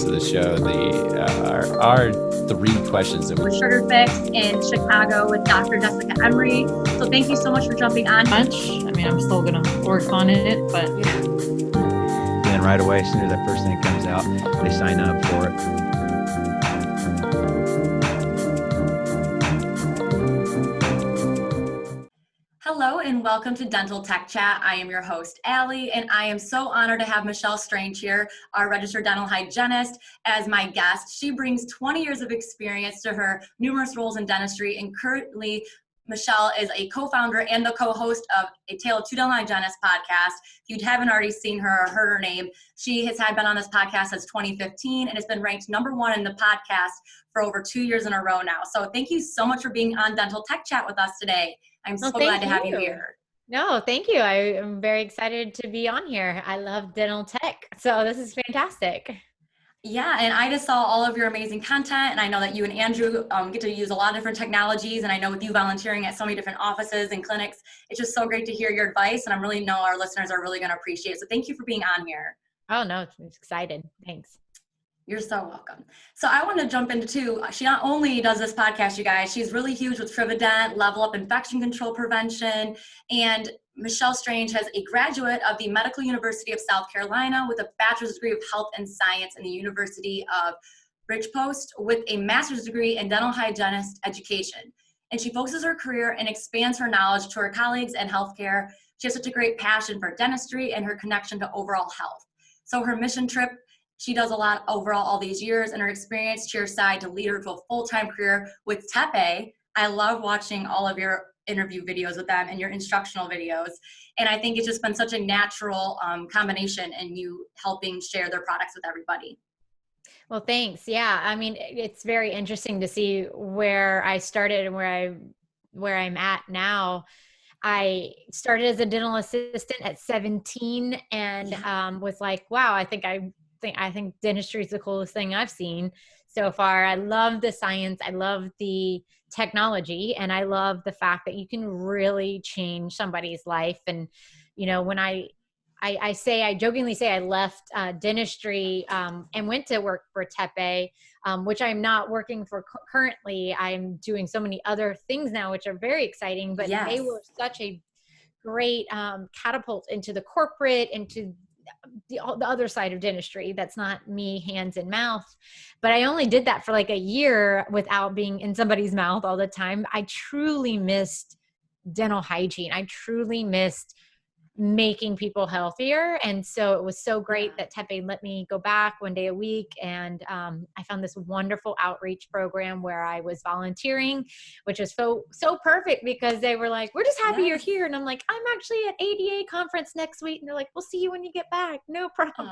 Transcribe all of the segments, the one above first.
of the show, our three questions that with Sugar Fix in Chicago with Dr. Jessica Emery. So thank you so much for jumping on. I mean, I'm still going to work on it, but yeah. And then right away, as soon as that first thing comes out, they sign up for it. Hello and welcome to Dental Tech Chat. I am your host, Allie, and I am so honored to have Michelle Strange here, our registered dental hygienist, as my guest. She brings 20 years of experience to her numerous roles in dentistry, and currently Michelle is a co-founder and the co-host of A Tale of Two Dental Hygienists podcast. If you haven't already seen her or heard her name, she has been on this podcast since 2015 and has been ranked #1 in the podcast for over 2 years in a row now. So thank you so much for being on Dental Tech Chat with us today. I'm so glad to have you here. No, thank you. I am very excited to be on here. I love dental tech, so this is fantastic. Yeah, and I just saw all of your amazing content, and I know that you and Andrew get to use a lot of different technologies, and I know with you volunteering at so many different offices and clinics, it's just so great to hear your advice, and I really know our listeners are really going to appreciate it. So thank you for being on here. Oh, no, I'm excited. Thanks. You're so welcome. So I want to jump into two. She not only does this podcast, you guys, she's really huge with TriviaDent, Level Up Infection Control Prevention, and Michelle Strange has a graduate of the Medical University of South Carolina with a bachelor's degree of health and science in the University of Bridgeport with a master's degree in dental hygienist education. And she focuses her career and expands her knowledge to her colleagues in healthcare. She has such a great passion for dentistry and her connection to overall health. So her mission trip, she does a lot overall all these years, and her experience to your side to lead her to a full-time career with Tepe. I love watching all of your interview videos with them and your instructional videos. And I think it's just been such a natural combination in you helping share their products with everybody. Well, thanks. Yeah. I mean, it's very interesting to see where I started and where I'm at now. I started as a dental assistant at 17 and was like, wow, I think dentistry is the coolest thing I've seen so far. I love the science. I love the technology, and I love the fact that you can really change somebody's life. And, you know, when I jokingly say I left dentistry and went to work for Tepe, which I'm not working for currently. I'm doing so many other things now, which are very exciting, but Yes. They were such a great catapult into the corporate, into the other side of dentistry. That's not me, hands and mouth. But I only did that for like a year without being in somebody's mouth all the time. I truly missed dental hygiene. I truly missed making people healthier. And so it was so great that Tepe let me go back one day a week. And I found this wonderful outreach program where I was volunteering, which was so perfect because they were like, we're just happy you're here. And I'm like, I'm actually at ADA conference next week. And they're like, we'll see you when you get back. No problem.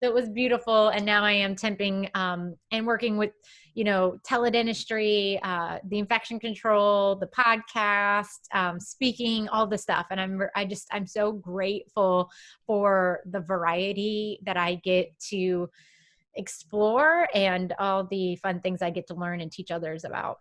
So it was beautiful. And now I am temping and working with, teledentistry, the infection control, the podcast, speaking, all the stuff. And I'm so grateful for the variety that I get to explore and all the fun things I get to learn and teach others about.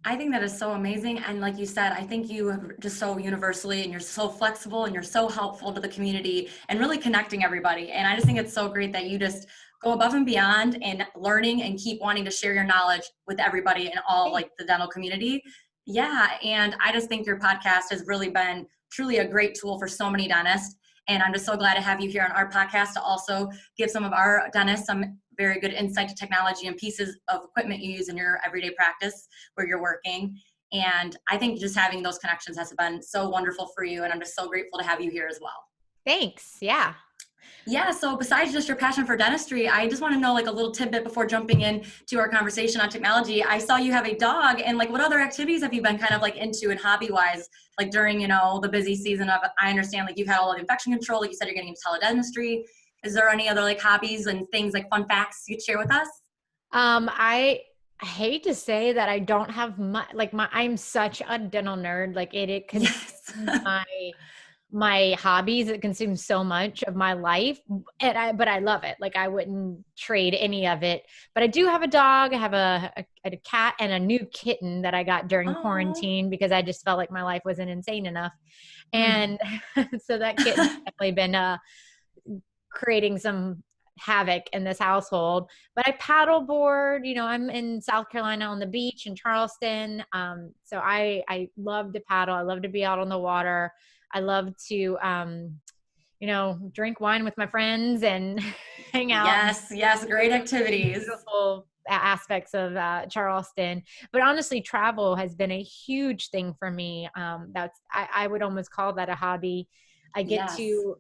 I think that is so amazing. And like you said, I think you are just so universally, and you're so flexible, and you're so helpful to the community and really connecting everybody. And I just think it's so great that you just go above and beyond in learning and keep wanting to share your knowledge with everybody in all like the dental community. Yeah. And I just think your podcast has really been truly a great tool for so many dentists. And I'm just so glad to have you here on our podcast to also give some of our dentists some very good insight to technology and pieces of equipment you use in your everyday practice where you're working. And I think just having those connections has been so wonderful for you. And I'm just so grateful to have you here as well. Thanks. Yeah. Yeah. So besides just your passion for dentistry, I just want to know like a little tidbit before jumping into our conversation on technology. I saw you have a dog, and like what other activities have you been kind of like into and hobby wise, like during, the busy season of, I understand like you've had all the infection control, like you said, you're getting into teledentistry. Is there any other like hobbies and things like fun facts you'd share with us? I hate to say that I don't have much, I'm such a dental nerd. Like it consumes my hobbies. It consumes so much of my life, but I love it. Like I wouldn't trade any of it, but I do have a dog. I have a cat and a new kitten that I got during quarantine because I just felt like my life wasn't insane enough. And so that kitten's definitely been, creating some havoc in this household. But I paddleboard, you know, I'm in South Carolina on the beach in Charleston. So I love to paddle. I love to be out on the water. I love to, you know, drink wine with my friends and hang out. Yes, great activities. Beautiful aspects of Charleston. But honestly, travel has been a huge thing for me. I would almost call that a hobby. I get to,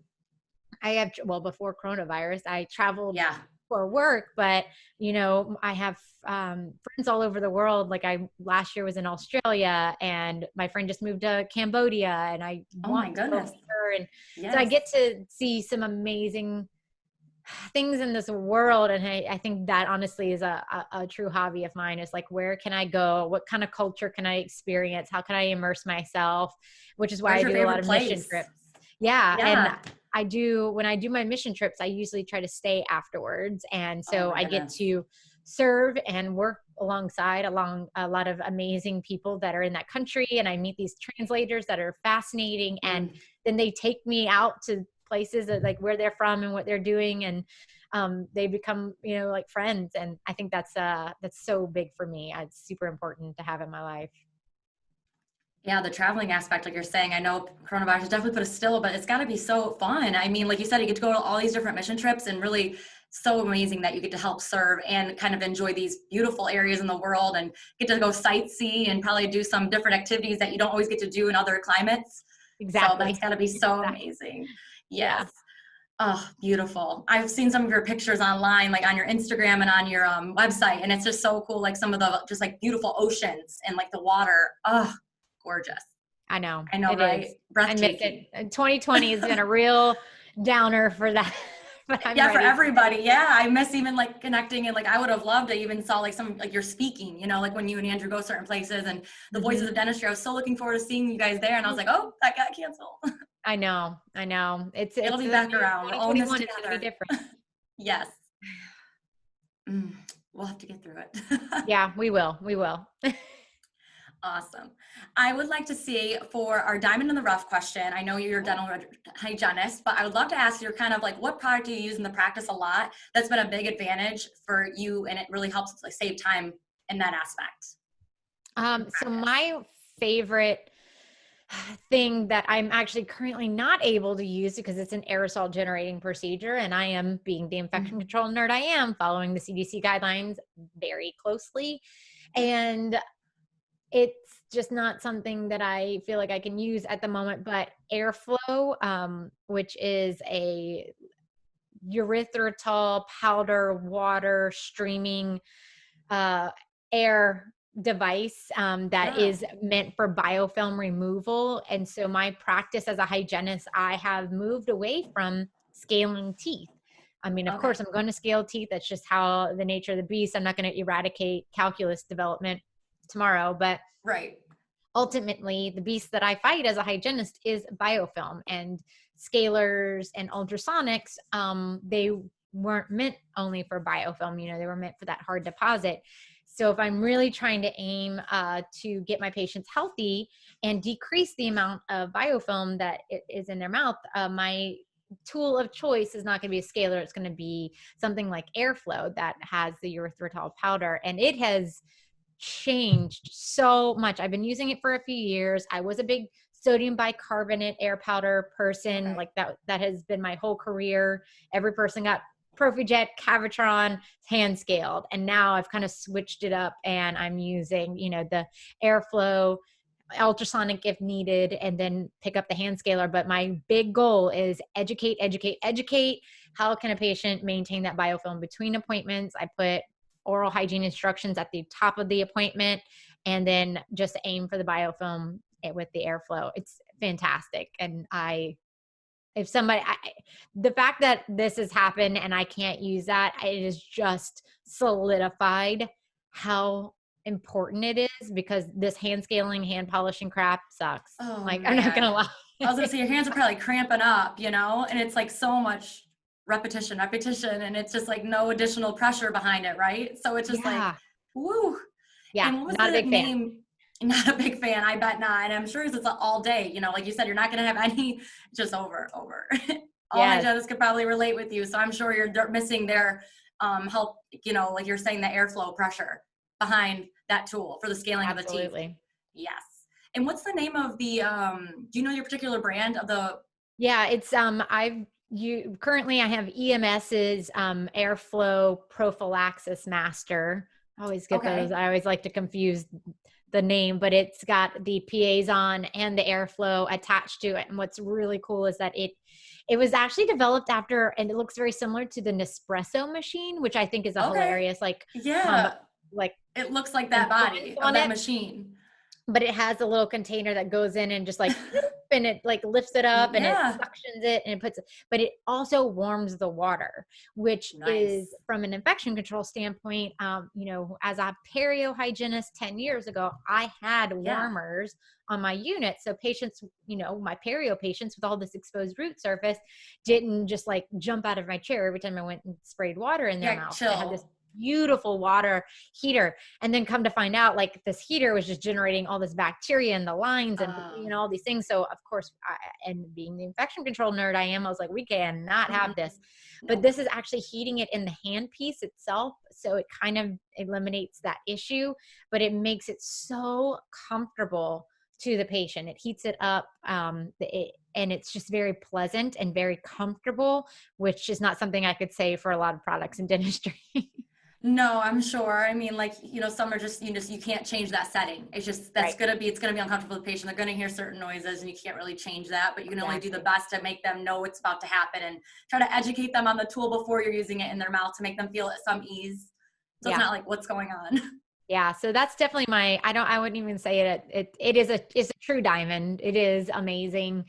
I have, well, before coronavirus, I traveled for work, but you know, I have friends all over the world. Like last year was in Australia, and my friend just moved to Cambodia, and I want to go with her. And so I get to see some amazing things in this world. And I think that honestly is a true hobby of mine, is like, where can I go? What kind of culture can I experience? How can I immerse myself? Which is why I do a lot of mission trips. And when I do my mission trips, I usually try to stay afterwards. And so I get to serve and work alongside a lot of amazing people that are in that country. And I meet these translators that are fascinating. And then they take me out to places that, like, where they're from and what they're doing. And they become, you know, like friends. And I think that's so big for me. It's super important to have in my life. Yeah, the traveling aspect, like you're saying, I know coronavirus has definitely put a still, but it's got to be so fun. I mean, like you said, you get to go to all these different mission trips, and really so amazing that you get to help serve and kind of enjoy these beautiful areas in the world, and get to go sightsee and probably do some different activities that you don't always get to do in other climates. Exactly. So that's got to be so amazing. Yes. Oh, beautiful. I've seen some of your pictures online, like on your Instagram and on your website, and it's just so cool. Like some of the just like beautiful oceans and like the water. Oh, gorgeous. I know, right? Breathtaking. I miss it. 2020 has been a real downer for that. But I'm ready. For everybody. Yeah, I miss even like connecting, and like I would have loved to even saw like some, like you're speaking, you know, like when you and Andrew go certain places, and the Voices of Dentistry. I was so looking forward to seeing you guys there, and I was like, oh, that got canceled. I know. It'll be back around. 2021 is going to be different. Yes. We'll have to get through it. Yeah, we will. Awesome. I would like to see, for our diamond in the rough question, I know you're a dental hygienist, but I would love to ask you kind of like, what product do you use in the practice a lot that's been a big advantage for you, and it really helps like save time in that aspect? So my favorite thing that I'm actually currently not able to use, because it's an aerosol generating procedure, and I am, being the infection control nerd I am, following the CDC guidelines very closely. And it's just not something that I feel like I can use at the moment, but airflow, which is a erythritol powder water streaming air device that is meant for biofilm removal. And so my practice as a hygienist, I have moved away from scaling teeth. I mean, of course, I'm going to scale teeth. That's just how the nature of the beast. I'm not going to eradicate calculus development tomorrow, but ultimately the beast that I fight as a hygienist is biofilm, and scalers and ultrasonics. They weren't meant only for biofilm, you know, they were meant for that hard deposit. So if I'm really trying to aim to get my patients healthy and decrease the amount of biofilm that is in their mouth, my tool of choice is not going to be a scaler. It's going to be something like airflow that has the erythritol powder, and it has changed so much. I've been using it for a few years. I was a big sodium bicarbonate air powder person. Like that has been my whole career. Every person got Prophyjet, Cavitron, hand scaled. And now I've kind of switched it up, and I'm using, you know, the airflow, ultrasonic if needed, and then pick up the hand scaler. But my big goal is educate. How can a patient maintain that biofilm between appointments? I put oral hygiene instructions at the top of the appointment, and then just aim for the biofilm with the airflow. It's fantastic. And the fact that this has happened and I can't use that, it has just solidified how important it is, because this hand scaling, hand polishing crap sucks. I'm not going to lie. I was going to say, your hands are probably cramping up, you know, and it's like so much repetition, and it's just like no additional pressure behind it, right? So it's just like, woo. Yeah, and what was not the a big name? Fan. Not a big fan, I bet not. And I'm sure it's all day, you know, like you said, you're not going to have any, just over. all Yes. hygienists could probably relate with you. So I'm sure you're missing their help, like you're saying, the airflow pressure behind that tool for the scaling of the teeth. Absolutely. Yes. And what's the name of the, do you know your particular brand of the? Yeah, it's currently I have EMS's airflow prophylaxis master. I always get Okay. those. I always like to confuse the name, but it's got the PAs on and the airflow attached to it. And what's really cool is that it was actually developed after, and it looks very similar to the Nespresso machine, which I think is a hilarious, Yeah. like It looks like that body of on that it. machine. But it has a little container that goes in and just like, and it like lifts it up and it Yeah. suctions it and it puts it, but it also warms the water, which is from an infection control standpoint. As a perio hygienist 10 years ago, I had warmers on my unit. So patients, my perio patients with all this exposed root surface didn't just like jump out of my chair every time I went and sprayed water in their mouth. I had this beautiful water heater, and then come to find out like this heater was just generating all this bacteria in the lines and all these things. So of course, and being the infection control nerd I am, I was like, we cannot have this. But this is actually heating it in the handpiece itself, so it kind of eliminates that issue, but it makes it so comfortable to the patient. It heats it up, and it's just very pleasant and very comfortable, which is not something I could say for a lot of products in dentistry. No, I'm sure. I mean, some are just, you can't change that setting. It's just, it's going to be uncomfortable for the patient. They're going to hear certain noises and you can't really change that, but you can only do the best to make them know what's about to happen and try to educate them on the tool before you're using it in their mouth to make them feel at some ease. So it's not like what's going on. Yeah. So that's definitely I wouldn't even say it's a true diamond. It is amazing.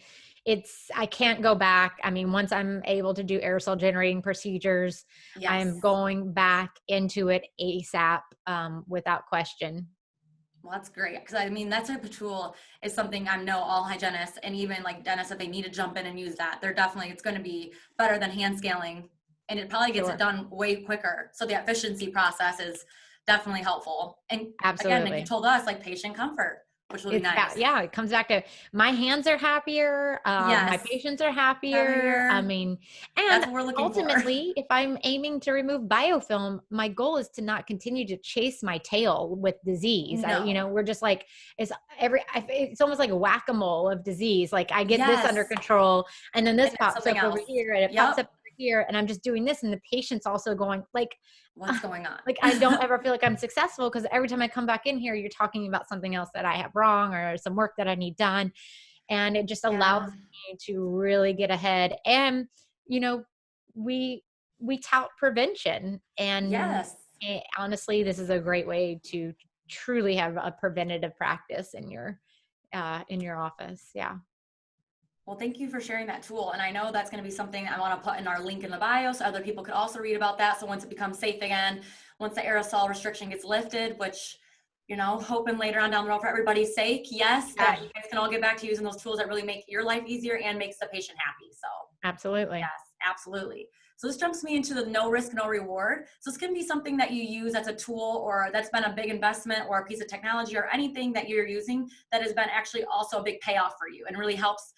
I can't go back. I mean, once I'm able to do aerosol generating procedures, I'm going back into it ASAP, without question. Well, that's great. Because I mean, that type of tool is something I know all hygienists and even like dentists, if they need to jump in and use that, it's going to be better than hand scaling, and it probably gets it done way quicker. So the efficiency process is definitely helpful. And again, like you told us, like patient comfort, which will be nice. It comes back to my hands are happier. My patients are happier. I mean, and that's what we're looking ultimately, if I'm aiming to remove biofilm, my goal is to not continue to chase my tail with disease. No. We're just like, it's almost like a whack-a-mole of disease. Like I get this under control and then this pops up over here and it pops up over here and I'm just doing this. And the patient's also going like, what's going on? Like, I don't ever feel like I'm successful because every time I come back in here, you're talking about something else that I have wrong or some work that I need done. And it just allows me to really get ahead. And, we tout prevention. And honestly, this is a great way to truly have a preventative practice in your office. Yeah. Well, thank you for sharing that tool. And I know that's going to be something I want to put in our link in the bio so other people could also read about that. So once it becomes safe again, once the aerosol restriction gets lifted, which, hoping later on down the road for everybody's sake, that you guys can all get back to using those tools that really make your life easier and makes the patient happy. So absolutely. Yes, absolutely. So this jumps me into the no risk, no reward. So it's going to be something that you use as a tool or that's been a big investment or a piece of technology or anything that you're using that has been actually also a big payoff for you and really helps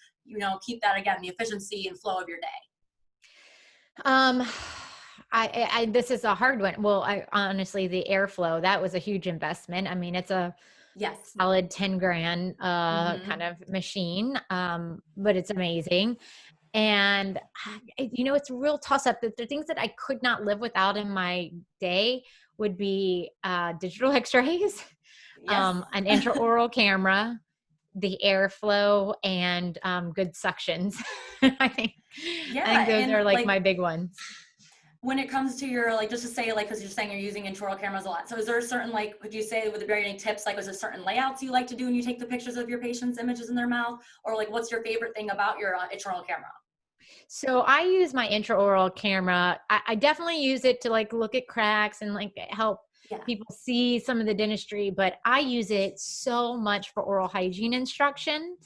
keep that, again, the efficiency and flow of your day. This is a hard one. Well, honestly, the airflow, that was a huge investment. I mean, it's a solid 10 grand, kind of machine. But it's amazing. And, it's a real toss up. The things that I could not live without in my day would be, digital x-rays, an intraoral camera, the airflow, and good suctions. I think those are like my big ones. When it comes to your, just to say, because you're saying you're using intraoral cameras a lot. So is there a certain, would you say, would there be any tips? Was there certain layouts you like to do when you take the pictures of your patients' images in their mouth? Or what's your favorite thing about your intraoral camera? So I use my intraoral camera. I definitely use it to look at cracks and help people see some of the dentistry, but I use it so much for oral hygiene instruction.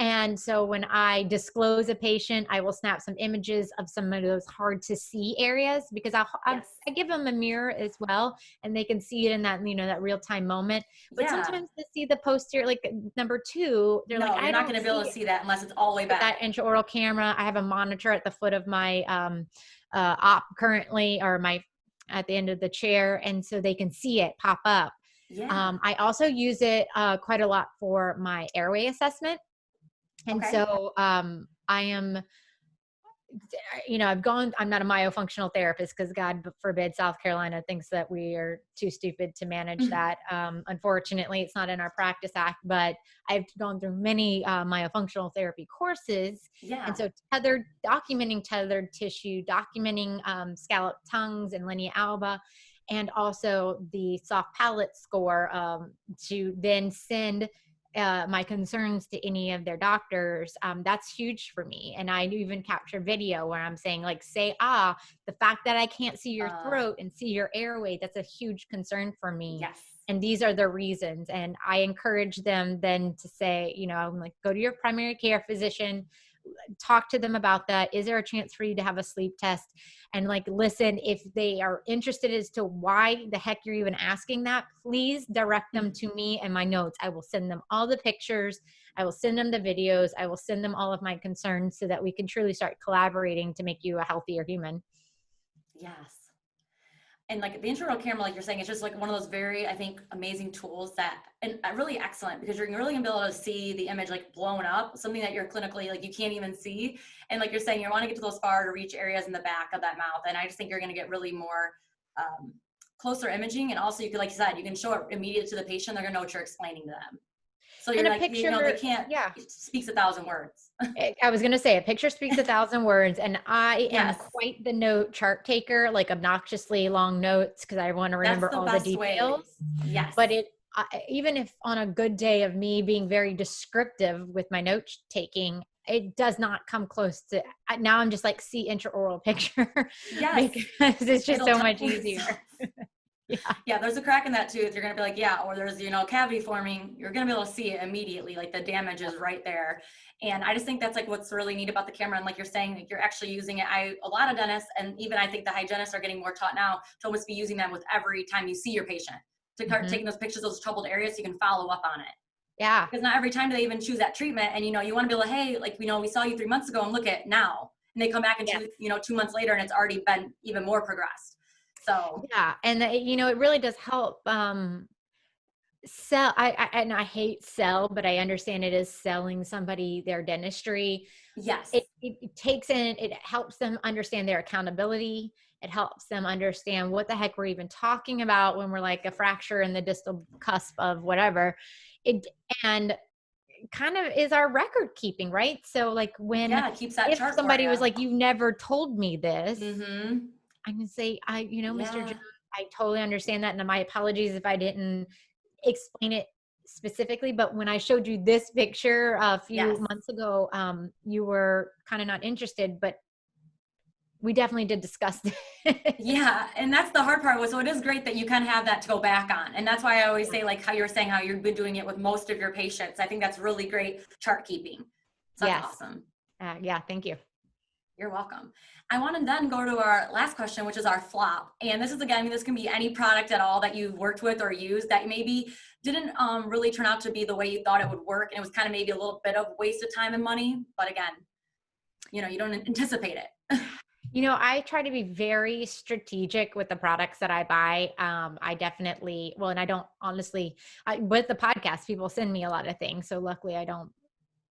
And so when I disclose a patient, I will snap some images of some of those hard to see areas, because I give them a mirror as well, and they can see it in that, that real time moment. But sometimes they see the posterior, like number 2, they're like, you're not going to be able to see that unless it's all the way back. That intraoral camera. I have a monitor at the foot of my op currently, or at the end of the chair, and so they can see it pop up. I also use it quite a lot for my airway assessment. And so I am, I'm not a myofunctional therapist, because God forbid South Carolina thinks that we are too stupid to manage that. Unfortunately, it's not in our practice act, but I've gone through many myofunctional therapy courses. And so documenting tethered tissue, documenting scalloped tongues and linea alba, and also the soft palate score to then send my concerns to any of their doctors. That's huge for me. And I even capture video where I'm saying, like, the fact that I can't see your throat and see your airway, that's a huge concern for me. Yes. And these are the reasons. And I encourage them then to say, I'm like, go to your primary care physician, talk to them about that. Is there a chance for you to have a sleep test? And like, listen, if they are interested as to why the heck you're even asking that, please direct them to me and my notes. I will send them all the pictures. I will send them the videos. I will send them all of my concerns, so that we can truly start collaborating to make you a healthier human. Yes. And like the intraoral camera, like you're saying, it's just like one of those very, I think, amazing tools and really excellent, because you're really gonna be able to see the image like blown up, something that you're clinically, like, you can't even see. And like you're saying, you want to get to those far to reach areas in the back of that mouth. And I just think you're gonna get really more closer imaging. And also you could, like you said, you can show it immediately to the patient. They're gonna know what you're explaining to them. So you're like, they can't, it speaks 1,000 words. I was going to say, a picture speaks 1,000 words. And I am quite the note chart taker, like obnoxiously long notes, because I want to remember all the details. Yes. But even if on a good day of me being very descriptive with my note taking, it does not come close to, now I'm just like, see intraoral picture. Because it's just so much easier. Yeah, there's a crack in that tooth. You're going to be like, or there's, cavity forming. You're going to be able to see it immediately. Like, the damage is right there. And I just think that's like what's really neat about the camera. And like you're saying, like, you're actually using it. A lot of dentists, and even I think the hygienists, are getting more taught now to almost be using them with every time you see your patient, to start taking those pictures, those troubled areas, so you can follow up on it. Yeah. Because not every time do they even choose that treatment. And, you want to be like, hey, like, we saw you 3 months ago, and look at now. And they come back and 2 months later, and it's already been even more progressed. So and it really does help sell. I hate sell, but I understand it is selling somebody their dentistry. Yes, it helps them understand their accountability. It helps them understand what the heck we're even talking about when we're like a fracture in the distal cusp of whatever. And kind of is our record keeping, right? So like when it keeps that if chart somebody was like, you never told me this. I can say, Mr. Jones, I totally understand that. And my apologies if I didn't explain it specifically, but when I showed you this picture a few months ago, you were kind of not interested, but we definitely did discuss it. Yeah. And that's the hard part. So it is great that you kind of have that to go back on. And that's why I always say, like how you're saying, how you've been doing it with most of your patients. I think that's really great chart keeping. So that's awesome. Thank you. You're welcome. I want to then go to our last question, which is our flop. And this is, again, this can be any product at all that you've worked with or used that maybe didn't really turn out to be the way you thought it would work. And it was kind of maybe a little bit of waste of time and money. But again, you don't anticipate it. I try to be very strategic with the products that I buy. I definitely, and I don't honestly, with the podcast, people send me a lot of things. So luckily I don't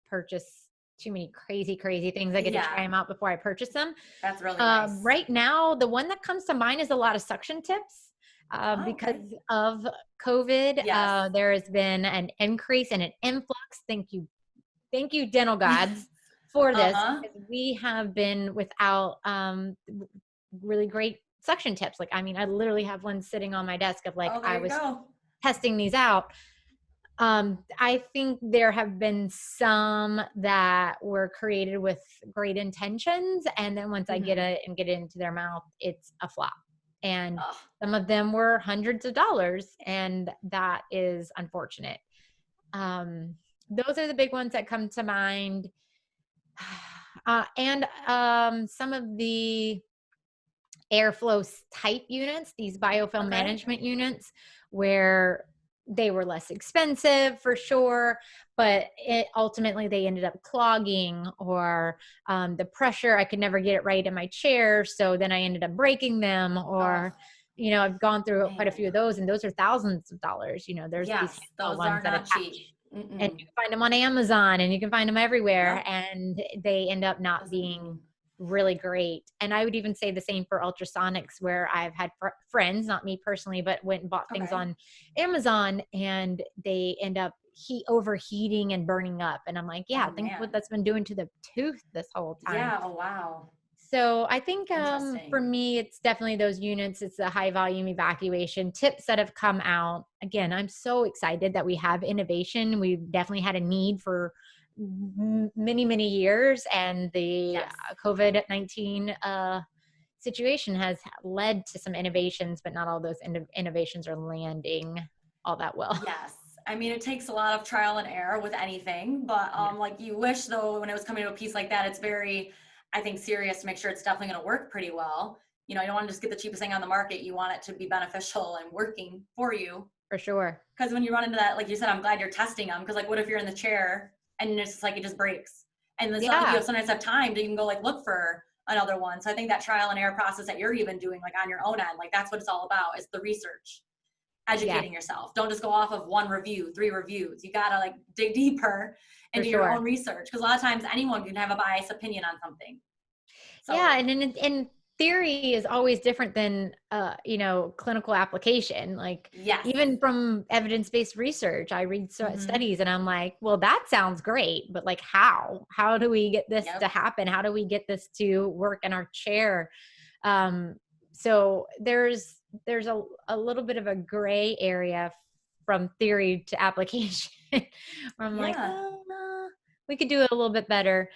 purchase too many crazy things. I get to try them out before I purchase them. That's really nice. Right now, the one that comes to mind is a lot of suction tips. Because of COVID, there has been an increase and an influx. Thank you, dental gods, for this. Because we have been without really great suction tips. Like, I literally have one sitting on my desk of like, I was testing these out. I think there have been some that were created with great intentions. And then once I get it and get it into their mouth, it's a flop. And some of them were hundreds of dollars, and that is unfortunate. those are the big ones that come to mind. And some of the airflow type units, these biofilm management units, where they were less expensive for sure, but ultimately they ended up clogging, or the pressure, I could never get it right in my chair. So then I ended up breaking them, or, you know, I've gone through quite a few of those, and those are thousands of dollars. You know, there's these those ones are that not attach. cheap. And you can find them on Amazon, and you can find them everywhere, and they end up not being really great. And I would even say the same for ultrasonics, where I've had friends, not me personally, but went and bought things on Amazon, and they end up overheating and burning up. And I'm like, think what that's been doing to the tooth this whole time. Yeah. Oh, wow. So I think for me, it's definitely those units. It's the high volume evacuation tips that have come out. Again, I'm so excited that we have innovation. We've definitely had a need for many, many years. And the COVID-19 situation has led to some innovations, but not all those innovations are landing all that well. Yes. I mean, it takes a lot of trial and error with anything, but like you wish, though, when it was coming to a piece like that, it's very, I think, serious to make sure it's definitely going to work pretty well. You know, you don't want to just get the cheapest thing on the market. You want it to be beneficial and working for you. For sure. Because when you run into that, like you said, I'm glad you're testing them. Because like, what if you're in the chair and it's just like, it just breaks? And then you sometimes have time to even go like look for another one. So I think that trial and error process that you're even doing like on your own end, like that's what it's all about, is the research, educating yourself. Don't just go off of 1 review, 3 reviews. You got to like dig deeper into your own research. Because a lot of times anyone can have a biased opinion on something. So, and in theory is always different than, you know, clinical application. Like even from evidence-based research, I read studies and I'm like, well, that sounds great, but like how do we get this to happen? How do we get this to work in our chair? So there's a little bit of a gray area from theory to application where I'm like, we could do it a little bit better.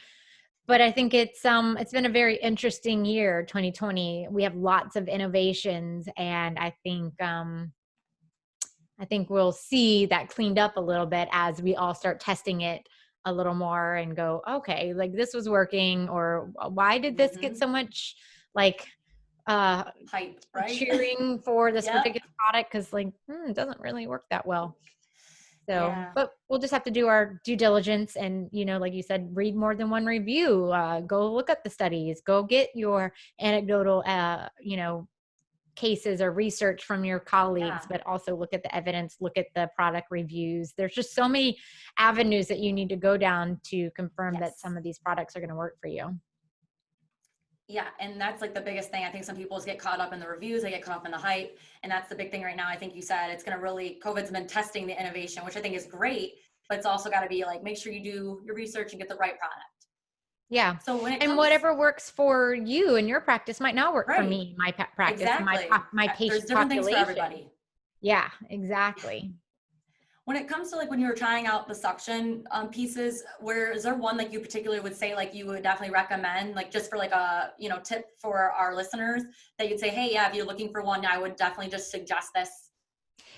But I think it's been a very interesting year, 2020. We have lots of innovations, and I think we'll see that cleaned up a little bit as we all start testing it a little more and go, okay, like this was working, or why did this get so much like hype, right? Cheering for this particular product? Because like it doesn't really work that well. So, but we'll just have to do our due diligence and, you know, like you said, read more than 1 review, go look at the studies, go get your anecdotal, you know, cases or research from your colleagues, but also look at the evidence, look at the product reviews. There's just so many avenues that you need to go down to confirm that some of these products are going to work for you. Yeah, and that's like the biggest thing. I think some people just get caught up in the reviews, they get caught up in the hype, and that's the big thing right now. I think you said it's going to really, COVID's been testing the innovation, which I think is great, but it's also got to be like, make sure you do your research and get the right product. Yeah. So when whatever works for you and your practice might not work for me, my practice, my patient There's different population. things for everybody. Yeah, exactly. When it comes to like when you were trying out the suction pieces, is there one that you particularly would say like you would definitely recommend, like just for like a, you know, tip for our listeners that you'd say, hey, if you're looking for one, I would definitely just suggest this.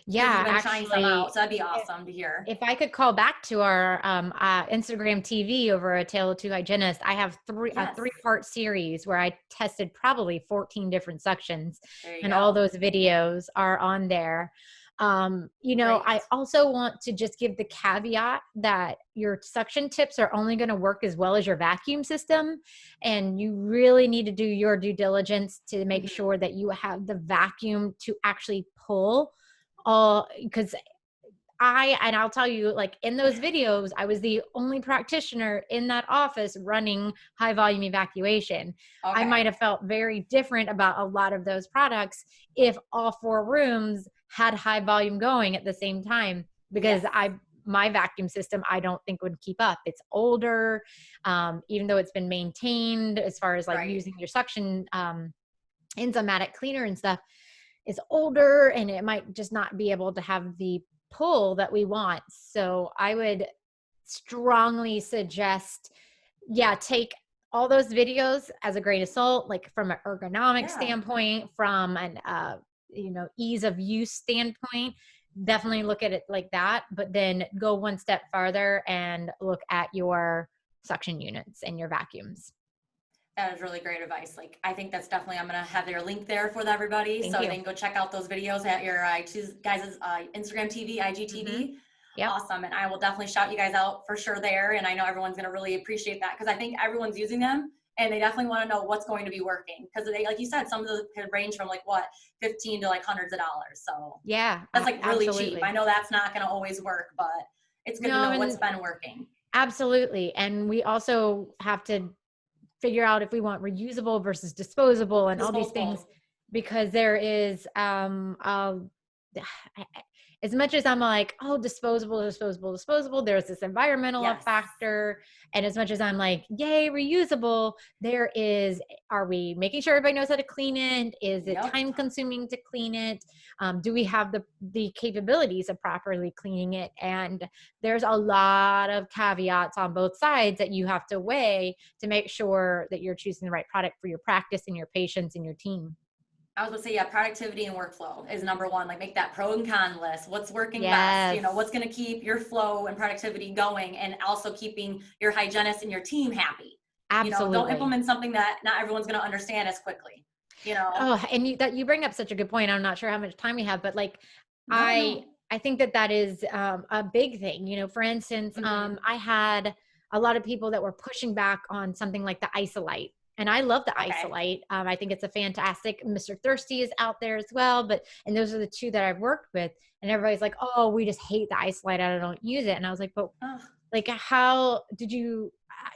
Yeah, you've been trying some out, so that'd be awesome to hear. If I could call back to our Instagram TV over a Tale of Two Hygienists, I have a 3-part series where I tested probably 14 different suctions, and all those videos are on there. You know, I also want to just give the caveat that your suction tips are only going to work as well as your vacuum system. And you really need to do your due diligence to make sure that you have the vacuum to actually pull because I'll tell you, like in those videos, I was the only practitioner in that office running high volume evacuation. I might have felt very different about a lot of those products if all 4 rooms had high volume going at the same time, because my vacuum system, I don't think would keep up. It's older, even though it's been maintained as far as like using your suction enzymatic cleaner and stuff. It's older and it might just not be able to have the pull that we want. So I would strongly suggest, take all those videos as a grain of salt, like from an ergonomic standpoint, from an, you know, ease of use standpoint. definitely look at it like that, but then go one step farther and look at your suction units and your vacuums. That is really great advice. Like, I think that's definitely, I'm going to have your link there for everybody. Thank so you. they can go check out those videos at your guys' Instagram TV, IGTV. Yep. Awesome. And I will definitely shout you guys out for sure there. And I know everyone's going to really appreciate that, because I think everyone's using them and they definitely want to know what's going to be working. Because they, like you said, some of them could range from like what, 15 to like hundreds of dollars. So Yeah, that's like really absolutely. cheap. I know that's not going to always work, but it's good to know what's been working. Absolutely. And we also have to figure out if we want reusable versus disposable and all these things, because there is as much as I'm like, oh, disposable, there's this environmental factor. And as much as I'm like, yay, reusable, there is, are we making sure everybody knows how to clean it? Is it time consuming to clean it? Do we have the capabilities of properly cleaning it? And there's a lot of caveats on both sides that you have to weigh to make sure that you're choosing the right product for your practice and your patients and your team. I was going to say, productivity and workflow is number one. Like, make that pro and con list. What's working best? What's going to keep your flow and productivity going, and also keeping your hygienist and your team happy. Absolutely. Don't implement something that not everyone's going to understand as quickly. Oh, and you bring up such a good point. I'm not sure how much time we have, but like, I think that is a big thing. For instance, I had a lot of people that were pushing back on something like the Isolite. And I love the Isolite. I think it's a fantastic, Mr. Thirsty is out there as well. And those are the two that I've worked with. And everybody's like, oh, we just hate the Isolite. I don't use it. And I was like, but like, how did you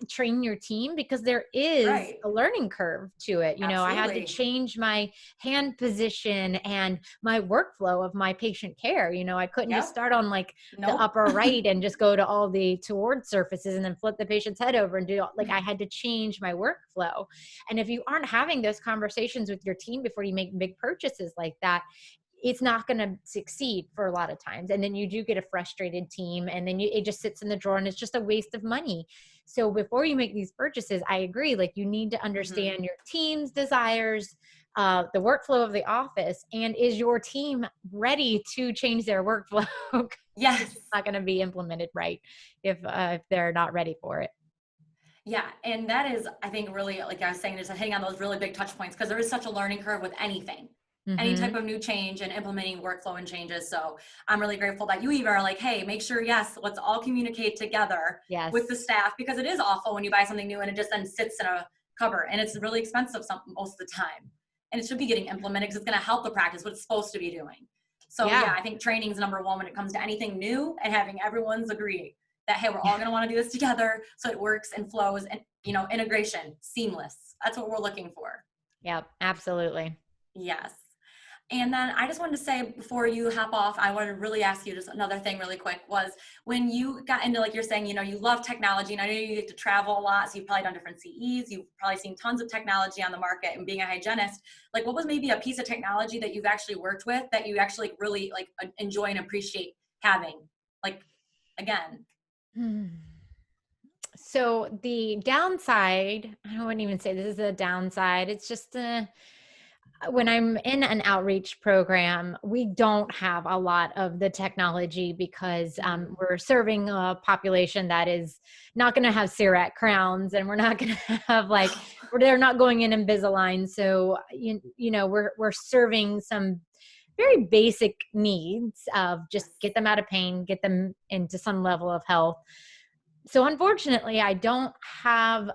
train your team? Because there is a learning curve to it. I had to change my hand position and my workflow of my patient care. I couldn't just start on like the upper right and just go to all the toward surfaces and then flip the patient's head over and do like, I had to change my workflow. And if you aren't having those conversations with your team before you make big purchases like that, it's not going to succeed for a lot of times. And then you do get a frustrated team, and then it just sits in the drawer and it's just a waste of money. So before you make these purchases, I agree. Like, you need to understand your team's desires, the workflow of the office, and is your team ready to change their workflow? Yes. It's not going to be implemented right if they're not ready for it. Yeah. And that is, I think, really, like I was saying, just hitting on those really big touch points, because there is such a learning curve with anything. Any type of new change and implementing workflow and changes. So I'm really grateful that you even are like, hey, make sure, let's all communicate together with the staff, because it is awful when you buy something new and it just then sits in a cupboard, and it's really expensive most of the time. And it should be getting implemented, because it's going to help the practice, what it's supposed to be doing. So I think training is number one when it comes to anything new, and having everyone's agree that, hey, we're all going to want to do this together so it works and flows, and, integration, seamless. That's what we're looking for. Yep, absolutely. Yes. And then I just wanted to say, before you hop off, I wanted to really ask you just another thing really quick, was when you got into, like you're saying, you love technology, and I know you get to travel a lot, so you've probably done different CEs, you've probably seen tons of technology on the market, and being a hygienist, like, what was maybe a piece of technology that you've actually worked with that you actually really like enjoy and appreciate having? Like, again. So the downside, I wouldn't even say this is a downside. It's just when I'm in an outreach program, we don't have a lot of the technology, because we're serving a population that is not going to have CEREC crowns, and we're not going to have they're not going in Invisalign. So, we're serving some very basic needs of just get them out of pain, get them into some level of health. So unfortunately, I don't have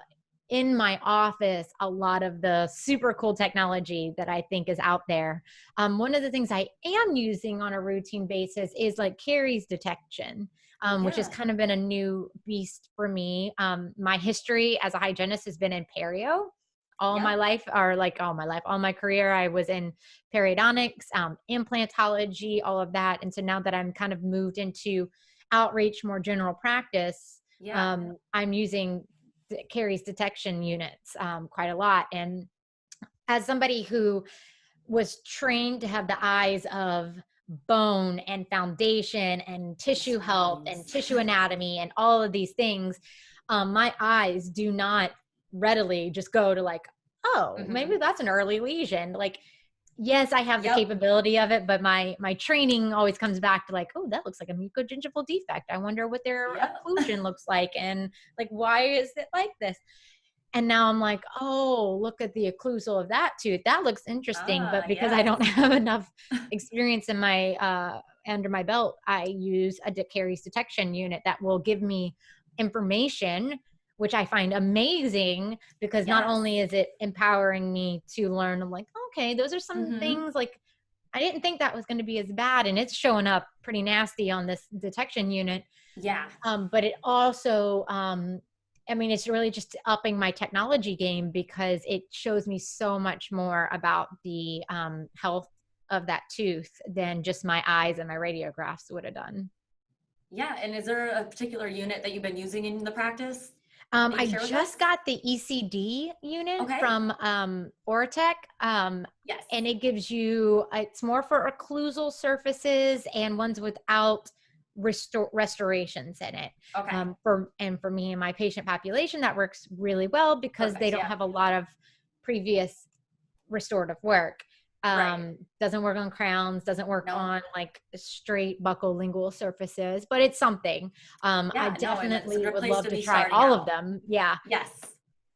in my office a lot of the super cool technology that I think is out there. One of the things I am using on a routine basis is like caries detection, which has kind of been a new beast for me. My history as a hygienist has been in perio. All my career, I was in periodontics, implantology, all of that. And so now that I'm kind of moved into outreach, more general practice, I'm using caries detection units quite a lot. And as somebody who was trained to have the eyes of bone and foundation and tissue health and tissue anatomy and all of these things, my eyes do not readily just go to like, maybe that's an early lesion. Like, Yes, I have the Yep. capability of it, but my training always comes back to like, oh, that looks like a mucogingival defect. I wonder what their Yep. occlusion looks like, and like, why is it like this? And now I'm like, oh, look at the occlusal of that tooth. That looks interesting. But because I Yes. don't have enough experience in my under my belt, I use a caries detection unit that will give me information, which I find amazing, because not Yes. only is it empowering me to learn, I'm like, okay, those are some things like I didn't think that was going to be as bad, and it's showing up pretty nasty on this detection unit. Yeah. But it also, I mean, it's really just upping my technology game, because it shows me so much more about the health of that tooth than just my eyes and my radiographs would have done. Yeah. And is there a particular unit that you've been using in the practice? I share with just us? got the ECD unit Okay. from Oratech, Yes. and it gives you, it's more for occlusal surfaces and ones without restorations in it. Okay. For me and my patient population, that works really well, because they Perfect, don't yeah. have a lot of previous restorative work. Right. Doesn't work on crowns, doesn't work No. on like straight buccal lingual surfaces, but it's something. Yeah, I no, and it's a definitely good would place love to to be try starting all of out. them. Yeah. Yes.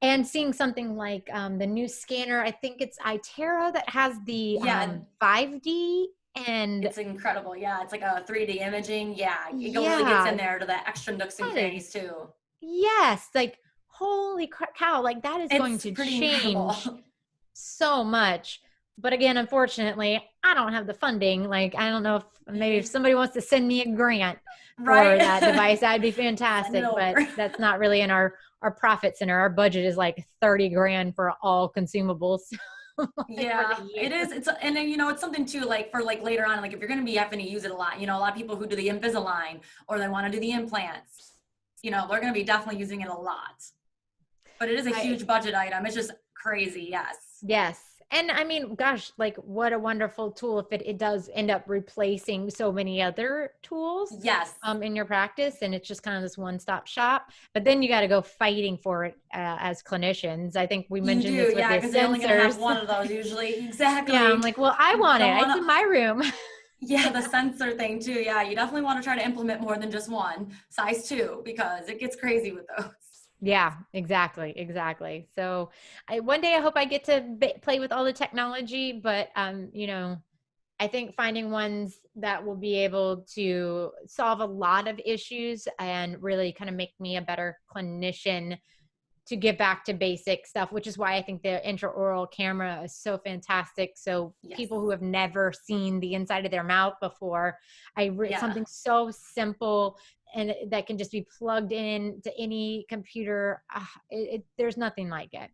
And seeing something like the new scanner, I think it's iTero, that has the Yeah. 5D, and It's incredible. Yeah. It's like a 3D imaging. Yeah. It really gets yeah, in there to the extra nooks and that crannies is, too. yes, like holy cow, like that is going It's to pretty change incredible. so much. But again, unfortunately, I don't have the funding. Like, I don't know if maybe if somebody wants to send me a grant for Right. that device, that'd be Send it fantastic. But over. that's not really in our profit center. Our budget is like 30 grand for all consumables. Like, Yeah, for the it year. is. And then, it's something too, like for like later on, like if you're going to be having to use it a lot, a lot of people who do the Invisalign or they want to do the implants, they're going to be definitely using it a lot. But it is a huge budget item. It's just crazy. Yes. Yes. And I mean, gosh, like what a wonderful tool if it does end up replacing so many other tools Yes. in your practice, and it's just kind of this one-stop shop. But then you got to go fighting for it as clinicians. I think we mentioned You this do, with yeah, the because they're only going to have sensors. one of those usually. Exactly. Yeah, I'm like, well, I want it. Don't It's wanna- in my room. Yeah, the sensor thing too. Yeah, you definitely want to try to implement more than just one, size 2, because it gets crazy with those. Yeah, exactly. So one day I hope I get to play with all the technology, but I think finding ones that will be able to solve a lot of issues and really kind of make me a better clinician to get back to basic stuff, which is why I think the intraoral camera is so fantastic. So Yes. people who have never seen the inside of their mouth before, Yeah. something so simple and that can just be plugged in to any computer. There's nothing like it.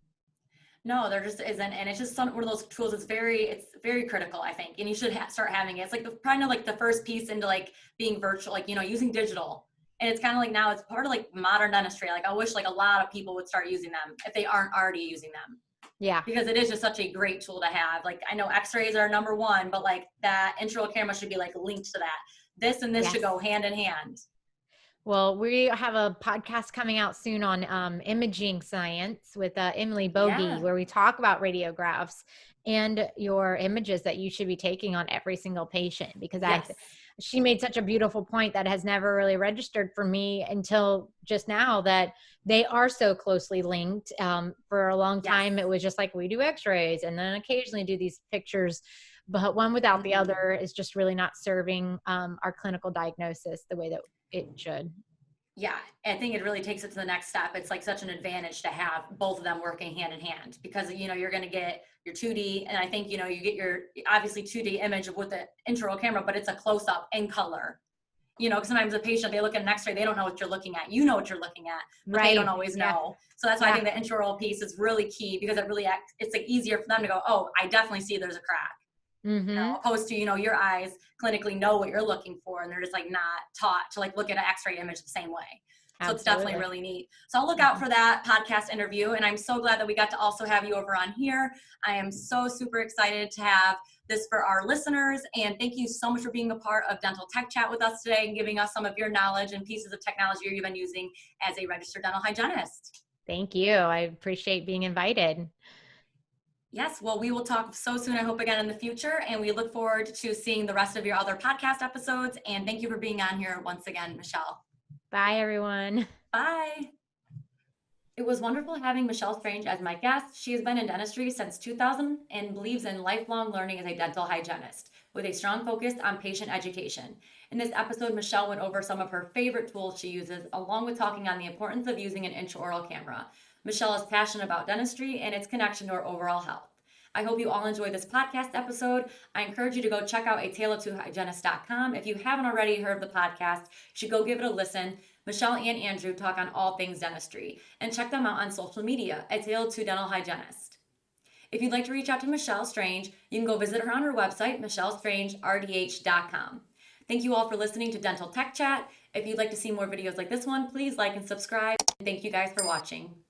No, there just isn't, and it's just one of those tools. It's very critical, I think, and you should start having it. It's like kind of like the first piece into like being virtual, like using digital, and it's kind of like now it's part of like modern dentistry. Like I wish like a lot of people would start using them if they aren't already using them. Yeah, because it is just such a great tool to have. Like I know X-rays are number one, but like that intraoral camera should be like linked to that. This and this should go hand in hand. Well, we have a podcast coming out soon on imaging science with Emily Bogey, where we talk about radiographs and your images that you should be taking on every single patient, because she made such a beautiful point that has never really registered for me until just now, that they are so closely linked. For a long time, it was just like we do x-rays and then occasionally do these pictures, but one without the other is just really not serving our clinical diagnosis the way that it should. Yeah, I think it really takes it to the next step. It's like such an advantage to have both of them working hand in hand, because you're going to get your 2D, and I think you get your obviously 2D image with the intraoral camera, but it's a close up in color. Because sometimes a patient, they look at an X-ray, they don't know what you're looking at. You know what you're looking at, but they don't always know. So that's why I think the intraoral piece is really key, because it's like easier for them to go, oh, I definitely see there's a crack. Opposed to your eyes clinically know what you're looking for, and they're just like not taught to like look at an x-ray image the same way. So it's definitely really neat. So I'll look out for that podcast interview, and I'm so glad that we got to also have you over on here. I am so super excited to have this for our listeners, and thank you so much for being a part of Dental Tech Chat with us today and giving us some of your knowledge and pieces of technology you've been using as a registered dental hygienist. Thank you. I appreciate being invited. Yes, well, we will talk so soon, I hope, again in the future, and we look forward to seeing the rest of your other podcast episodes. And thank you for being on here once again, Michelle. Bye, everyone. Bye. It was wonderful having Michelle Strange as my guest. She has been in dentistry since 2000 and believes in lifelong learning as a dental hygienist, with a strong focus on patient education. In this episode, Michelle went over some of her favorite tools she uses, along with talking on the importance of using an intraoral camera. Michelle is passionate about dentistry and its connection to our overall health. I hope you all enjoyed this podcast episode. I encourage you to go check out atale2hygienist.com. If you haven't already heard of the podcast, you should go give it a listen. Michelle and Andrew talk on all things dentistry, and check them out on social media at Tale2 Dental Hygienist. If you'd like to reach out to Michelle Strange, you can go visit her on her website, michellestrangeRDH.com. Thank you all for listening to Dental Tech Chat. If you'd like to see more videos like this one, please like and subscribe. Thank you guys for watching.